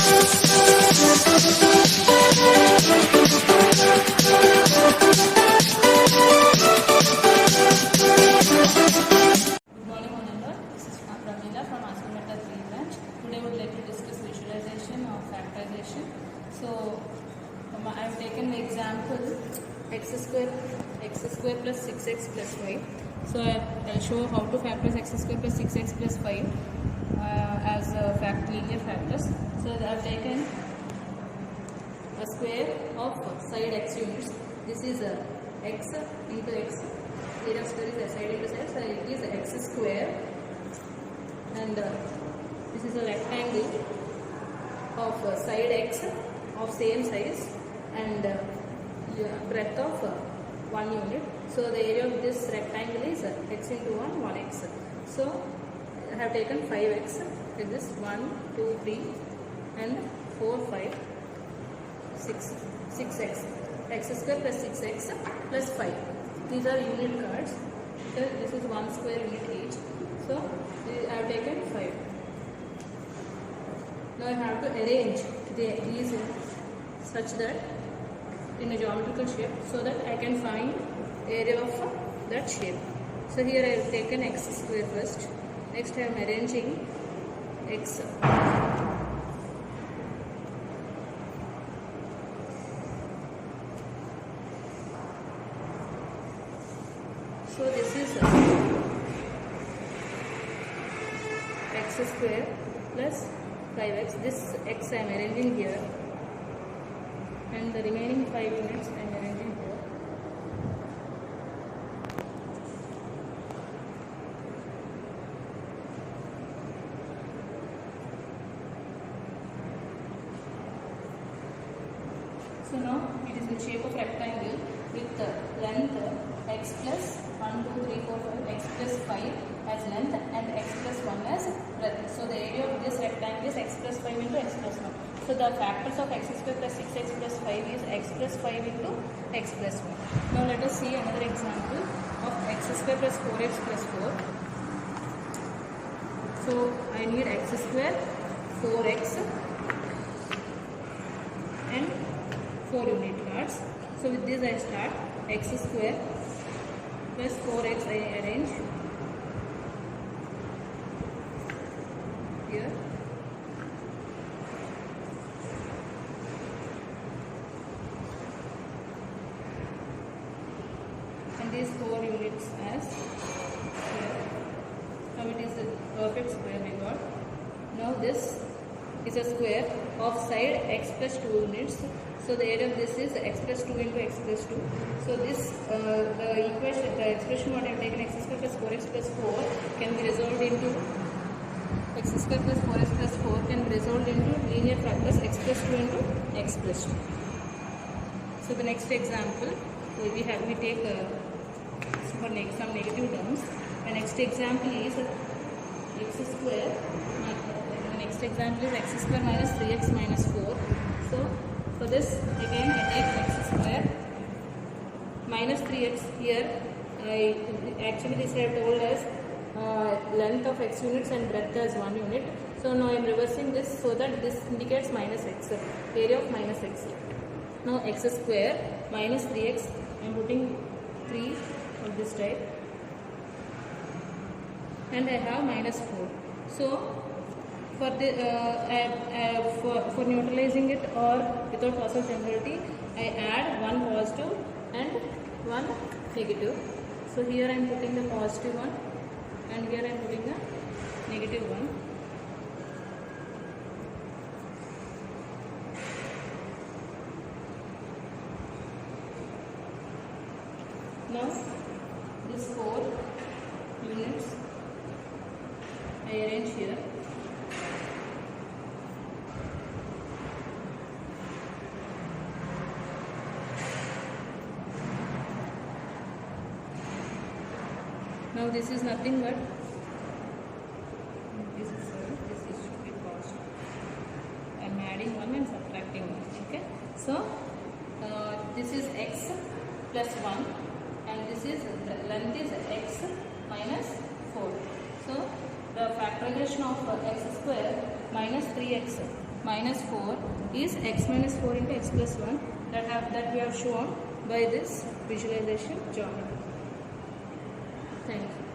Today I would like to discuss visualization of factorization. So I have taken the example x square plus 6x plus 5. So I'll show how to factorize x square plus 6x plus 5 as linear factors. So I have taken a square of side x units. This is x into x. Area of square is side into side, so it is x square, and this is a rectangle of side x of same size and breadth of 1 unit. So the area of this rectangle is x into 1, 1x. So I have taken 5x. With this 1, 2, 3 and 4, 5, 6, 6x. X square plus 6x plus 5. These are unit cards. So this is 1 square unit each. So I have taken 5. Now I have to arrange these such that in a geometrical shape, so that I can find area of that shape. So here I have taken x square first. Next I am arranging x. So this is x square plus 5x. This x I am arranging here, and the remaining 5 units I am arranging here. So now it is in the shape of rectangle with length x plus 1, 2, 3, 4, 5, x plus 5 as length and x plus 1 as breadth. So the area of this rectangle is x plus 5 into x plus 1. So the factors of x square plus 6x plus 5 is x plus 5 into x plus 1. Now let us see another example of x square plus 4x plus 4. So I need x square, 4x and 4 unit cards. So with this I start. X square plus 4x I arrange here. And these 4 units as here. Now it is a perfect square we got. Now this is a square of side x plus 2 units. So the area of this is x plus 2 into x plus 2. So this the expression what I have taken, x square plus 4x plus 4 can be resolved into x square plus 4x plus 4 can be resolved into linear factors x plus 2 into x plus 2. So the next example we take for some negative terms. The next example is x square. The next example is x square minus 3x minus 4. So for this again I take x square minus 3x here. Actually this I have told as length of x units and breadth as 1 unit. So now I am reversing this so that this indicates minus x, area of minus x. Now x square minus 3x, I am putting 3 of this type, and I have minus 4. So for the for neutralizing it or without loss of generality, I add one positive and one negative. So here I am putting the positive one, and here I am putting the negative one. Now these 4 units I arrange here. Now this is nothing but this should be positive. I am adding 1 and subtracting 1. Okay. So this is x plus 1, and this is length is x minus 4. So the factorization of x square minus 3x minus 4 is x minus 4 into x plus 1 that we have shown by this visualization geometry. Thank you.